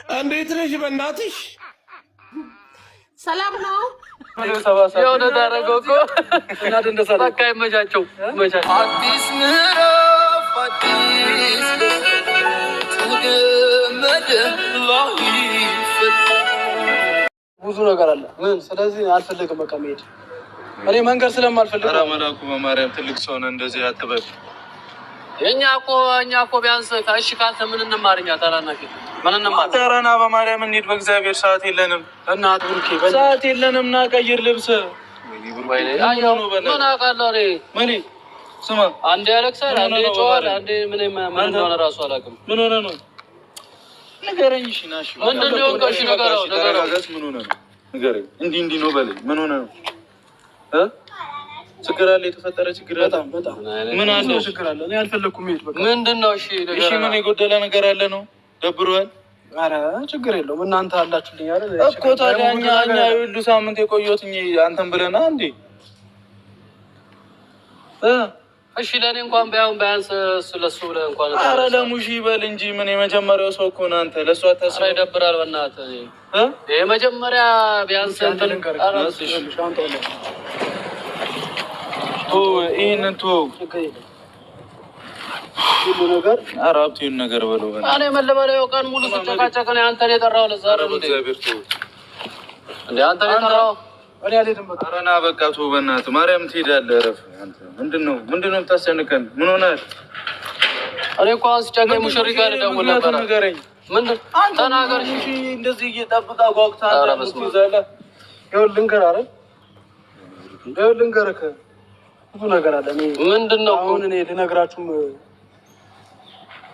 እንዴት ነሽ? በእናትሽ ሰላም ነው። የሆነ ዳረገው እኮ እናት እንደሰራ በቃ ይመቻቸው። አዲስ ምዕራፍ አዲስ ተገመደ ብዙ ነገር አለ። ምን ስለዚህ አልፈልግም በቃ መሄድ እኔ መንገድ ስለማልፈልግ። ኧረ መላኩ በማርያም ትልቅ ሰው ነህ፣ እንደዚህ አትበል። እኛ እኮ ቢያንስ እሺ ካልተ ምን እንማርኛ ታላናቂ ምን እንማር? ተራና በማርያም እንሂድ። በእግዚአብሔር ሰዓት የለንም እናት ብሩኬ ሰዓት የለንም። ና ቀይር ልብስ ወይ አያው ምን አውቃለሁ እኔ ምን ስማ፣ አንዴ ያለቅሳል፣ አንዴ ጮሃል፣ አንዴ ምን እንደሆነ እራሱ አላውቅም። ምን ሆነ ነው ንገረኝ። እሺ ናሽ ምንድን ነው ቆሽ ነገራው ምን ሆነ ነው ንገረኝ። እንዲህ ነው በለኝ። ምን ሆነ ነው ችግር አለ? የተፈጠረ ችግር አለ? በጣም ምን አለ ችግር አለ? እኔ አልፈለኩም ይሄድ በቃ ምንድነው? እሺ ምን የጎደለ ነገር አለ ነው? ደብሯል? ኧረ ችግር የለውም እናንተ አላችሁልኝ አይደል እኮ። ታዲያ እኛ ሁሉ ሳምንት የቆየሁት አንተን ብለና እንዴ? እሺ ለኔ እንኳን ቢያንስ ስለሱ ብለህ እንኳን ኧረ ለሙሺ በል እንጂ ምን የመጀመሪያው ሰው እኮ ነው አንተ። ለሷ ታስራ ይደብራል። በእናትህ የመጀመሪያ ቢያንስ እንትን አራስ ሻንጣው ነው ይሄንን ሁሉ ነገር አራብቲውን ነገር በለው። እኔ መለበለው ቀን ሙሉ ተጨቃጨቀ ነው አንተ የጠራው ለዛ አይደል እንዴ? እንዴ አንተ የጠራው እኔ አልሄድም። በቃ ኧረ ና በቃ ተው በእናትህ ማርያም ትሄዳለህ። እረፍ አንተ። ምንድነው የምታስጨንቀን? ምን ሆነህ? እኔ እኮ አስጨንቀኝ ሙሽሪ ጋር ደውል ነበር። ንገረኝ ምንድን ተናገር። እሺ እንደዚህ እየጠብቃ ጓጉታ አንተ ምትይዛለህ። ይኸውልህ ልንገርህ አይደል? ይኸውልህ ልንገርህ ብዙ ነገር አለ። እኔ ምንድነው አሁን እኔ ልነግራችሁም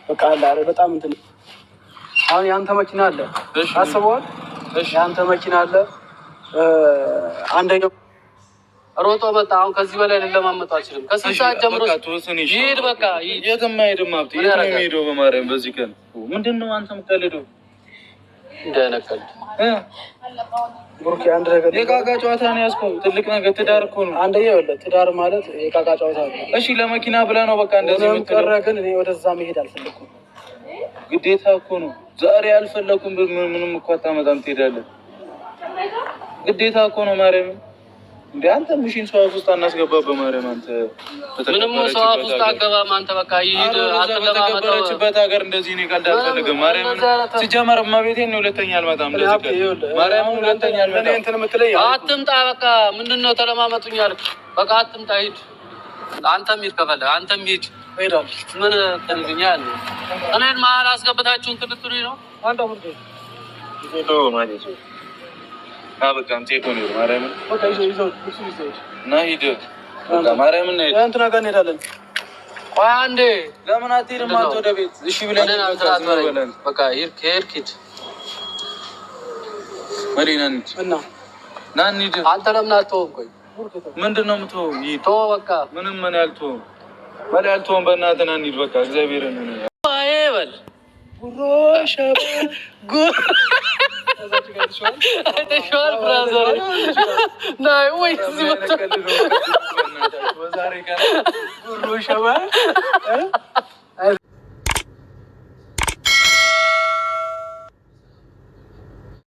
በቃ አለ አይደል? በጣም እንትን አሁን ያንተ መኪና አለ አስበዋል። እሺ ያንተ መኪና አለ። አንደኛው ሮጦ መጣ። አሁን ከዚህ በላይ ልለማመጣው አልችልም። ከስንት ሰዓት ጀምሮ ይሄድ በቃ የትም አይሄድም። ሀብቴ የት ነው የሚሄደው? በማርያም በዚህ ቀን ምንድነው አንተ የምትቀልደው? እንዳይነቀል ብሩክ አንድ ነገር የቃቃ ጨዋታ ነው ያዝከው። ትልቅ ነገር ትዳር እኮ ነው። አንደኛ ይኸውልህ ትዳር ማለት የቃቃ ጨዋታ ነው። እሺ ለመኪና ብለህ ነው በቃ እንደዚህ የምትቀረ። ግን እኔ ወደዛ መሄድ አልፈለኩም። ግዴታ እኮ ነው። ዛሬ አልፈለኩም ምንም እኮ አታመጣም። ትሄዳለህ ግዴታ እኮ ነው። ማርያም እንደ አንተ ምሽን ሰው ውስጥ አናስገባ። በማርያም አንተ ምንም ሰው ውስጥ አገባም። አንተ በቃ ይሄድ አትለማመጣበት ሀገር እንደዚህ ነው። ቀልድ አልፈልግም። ማርያም ሲጀመር ማቤቴን ነው። ሁለተኛ አልመጣም። እንደዚህ ማርያም ሁለተኛ አልመጣም። እኔ እንትን የምትለኝ አትምጣ። በቃ ምንድነው ተለማመጡኝ አልክ። በቃ አትምጣ። ሂድ አንተም ሂድ ከፈለህ አንተም ሂድ። ሄዳለሁ ምን ትልኛል? እኔን መሀል አስገብታችሁን ትልትሉኝ ነው አንተ ሙርቴ ይሄዶ ማለት ነው። አበቃም ቴኮ ነው ማርያም በቃ ይዘው እና ሂድ በቃ ማርያም እና ሂድ እንትና ጋር እንሄዳለን። ቆይ አንዴ ለምን አትሄድም? አንተ ወደ ቤት እሺ ብለህ በቃ ሂድ መሪና እንሂድ እና እንሂድ። አንተ ለምን አትተውም? ቆይ ምንድነው የምትተው? ተው በቃ ምንም ምን ያልተው በላልተውም በእናትህ ና እንሂድ በቃ እግዚአብሔርን አይ በል ጉሮሻ አይተሽዋል ብራዘር ናይ ወይ